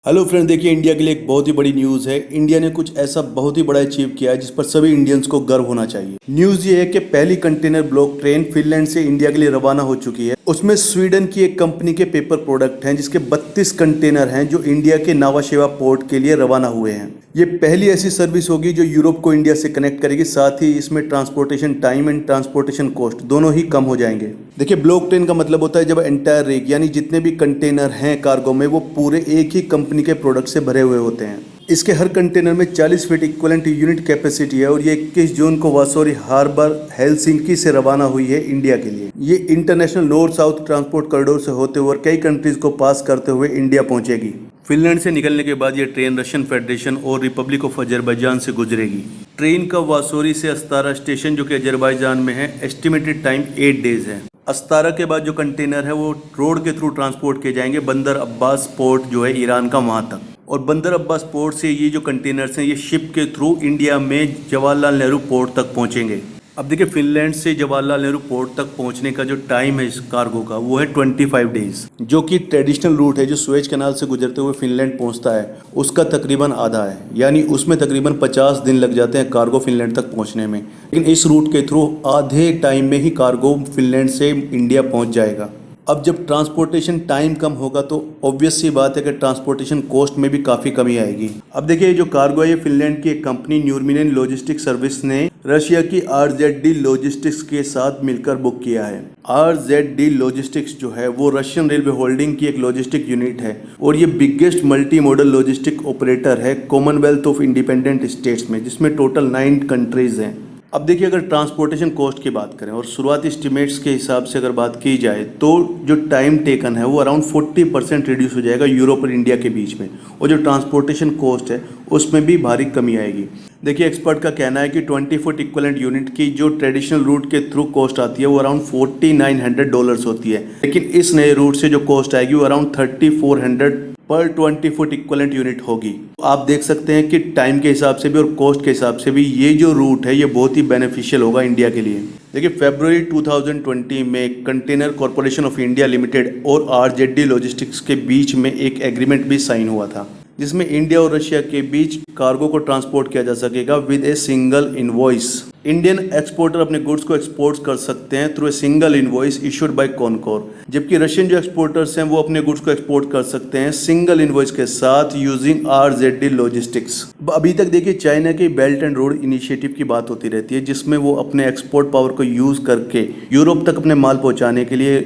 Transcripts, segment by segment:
Hello friend, देखिए India के लिए एक बहुत ही बड़ी न्यूज़ है। इंडिया ने कुछ ऐसा बहुत ही बड़ा अचीव किया है जिस पर सभी इंडियंस को गर्व होना चाहिए। न्यूज़ ये है कि पहली कंटेनर ब्लॉक ट्रेन फिनलैंड से इंडिया के लिए रवाना हो चुकी है। उसमें स्वीडन की एक कंपनी के पेपर प्रोडक्ट हैं जिसके 32 कंटेनर हैं जो इंडिया के नावाशेवा पोर्ट के लिए रवाना हुए हैं। ये पहली ऐसी सर्विस होगी जो यूरोप को इंडिया से कनेक्ट करेगी। साथ ही इसमें transportation time and transportation cost दोनों ही कम हो जाएंगे। देखिए, ब्लॉक ट्रेन का मतलब होता है जब एंटायर रेक यानी जितने भी कंटेनर हैं कार्गो में वो पूरे एक ही कंपनी के प्रोडक्ट से भरे हुए होते हैं। इसके हर कंटेनर में 40 फीट इक्वलेंट यूनिट कैपेसिटी है और ये 21 जून को वासोरी हार्बर हेलसिंकी से रवाना हुई है इंडिया के लिए। ये international north south transport corridor से होते हुए कई कंट्रीज को पास करते हुए इंडिया पहुंचेगी। फिनलैंड से निकलने के बाद ये ट्रेन रशियन फेडरेशन और रिपब्लिक ऑफ अजरबैजान से गुजरेगी। ट्रेन का वासोरी से अस्तारा स्टेशन जो कि अजरबैजान में है, एस्टिमेटेड टाइम 8 डेज है। अस्तारा के बाद जो कंटेनर है वो रोड के थ्रू ट्रांसपोर्ट किए जाएंगे बंदर अब्बास पोर्ट जो है ईरान का, वहाँ तक। और बंदर अब्बास पोर्ट से ये जो कंटेनर्स हैं ये शिप के थ्रू इंडिया में जवाहरलाल नेहरू पोर्ट तक पहुँचेंगे। अब देखिए, फिनलैंड से जवाहरलाल नेहरू पोर्ट तक पहुंचने का जो टाइम है इस कार्गो का वो है 25 डेज, जो कि ट्रेडिशनल रूट है जो सुएज कैनाल से गुजरते हुए फिनलैंड पहुंचता है उसका तकरीबन आधा है। यानी उसमें तकरीबन 50 दिन लग जाते हैं कार्गो फिनलैंड तक पहुंचने में। लेकिन इस रूट के थ्रू आधे टाइम में ही कार्गो फिनलैंड से इंडिया पहुंच जाएगा। अब जब ट्रांसपोर्टेशन टाइम कम होगा तो ऑब्वियस सी बात है कि ट्रांसपोर्टेशन कॉस्ट में भी काफ़ी कमी आएगी। अब देखिए, ये जो कार्गो है ये फिनलैंड की एक कंपनी न्यूरमिनेन लॉजिस्टिक सर्विस ने रशिया की RZD लॉजिस्टिक्स के साथ मिलकर बुक किया है। RZD लॉजिस्टिक्स जो है वो रशियन रेलवे होल्डिंग की एक लॉजिस्टिक यूनिट है और ये biggest multi modal logistic operator है कॉमनवेल्थ ऑफ इंडिपेंडेंट स्टेट्स में, जिसमें टोटल 9 कंट्रीज हैं। अब देखिए, अगर ट्रांसपोर्टेशन कॉस्ट की बात करें और शुरुआती एस्टिमेट्स के हिसाब से अगर बात की जाए तो जो टाइम टेकन है वो अराउंड 40% रिड्यूस हो जाएगा यूरोप और इंडिया के बीच में, और जो ट्रांसपोर्टेशन कॉस्ट है उसमें भी भारी कमी आएगी। देखिए, एक्सपर्ट का कहना है कि 20 फुट इक्वलेंट यूनिट की जो ट्रेडिशनल रूट के थ्रू कॉस्ट आती है वो अराउंड $4900 होती है, लेकिन इस नए रूट से जो कॉस्ट आएगी वो अराउंड 3400 पर 20 फुट इक्वलेंट यूनिट होगी। आप देख सकते हैं कि टाइम के हिसाब से भी और कॉस्ट के हिसाब से भी ये जो रूट है ये बहुत ही बेनिफिशियल होगा इंडिया के लिए। देखिए, फरवरी 2020 में container corporation of India limited और RZD लॉजिस्टिक्स के बीच में एक एग्रीमेंट भी साइन हुआ था जिसमें इंडिया और रशिया के बीच कार्गो को ट्रांसपोर्ट किया जा सकेगा with a single invoice. Indian exporter अपने गुड्स को एक्सपोर्ट कर सकते हैं through a single invoice issued by Concor, जबकि रशियन जो एक्सपोर्टर्स हैं वो अपने गुड्स को एक्सपोर्ट कर सकते हैं सिंगल इनवॉइस के साथ यूजिंग RZD लॉजिस्टिक्स। अभी तक देखिए, चाइना के बेल्ट एंड रोड इनिशिएटिव की बात होती रहती है जिसमें वो अपने एक्सपोर्ट पावर को यूज़ करके यूरोप तक अपने माल पहुँचाने के लिए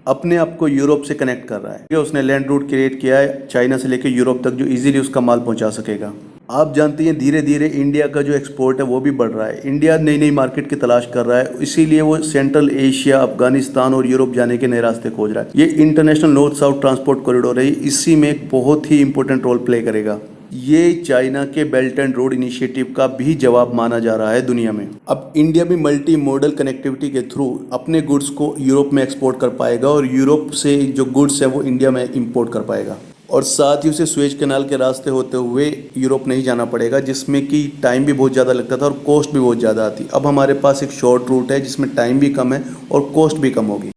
अपने आप को यूरोप से कनेक्ट कर रहा है। उसने लैंड रूट क्रिएट किया है चाइना से लेकर यूरोप तक जो इजीली उसका माल पहुंचा सकेगा। आप जानते हैं धीरे धीरे इंडिया का जो एक्सपोर्ट है वो भी बढ़ रहा है। इंडिया नई नई मार्केट की तलाश कर रहा है, इसीलिए वो सेंट्रल एशिया, अफगानिस्तान और यूरोप जाने के नए रास्ते खोज रहा है। ये international north south transport corridor है, इसी में एक बहुत ही इंपॉर्टेंट रोल प्ले करेगा। ये चाइना के बेल्ट एंड रोड इनिशिएटिव का भी जवाब माना जा रहा है दुनिया में। अब इंडिया भी मल्टी मॉडल कनेक्टिविटी के थ्रू अपने गुड्स को यूरोप में एक्सपोर्ट कर पाएगा और यूरोप से जो गुड्स है वो इंडिया में इंपोर्ट कर पाएगा, और साथ ही उसे सुएज कैनाल के रास्ते होते हुए यूरोप नहीं जाना पड़ेगा जिसमें कि टाइम भी बहुत ज़्यादा लगता था और कॉस्ट भी बहुत ज़्यादा आती। अब हमारे पास एक शॉर्ट रूट है जिसमें टाइम भी कम है और कॉस्ट भी कम होगी।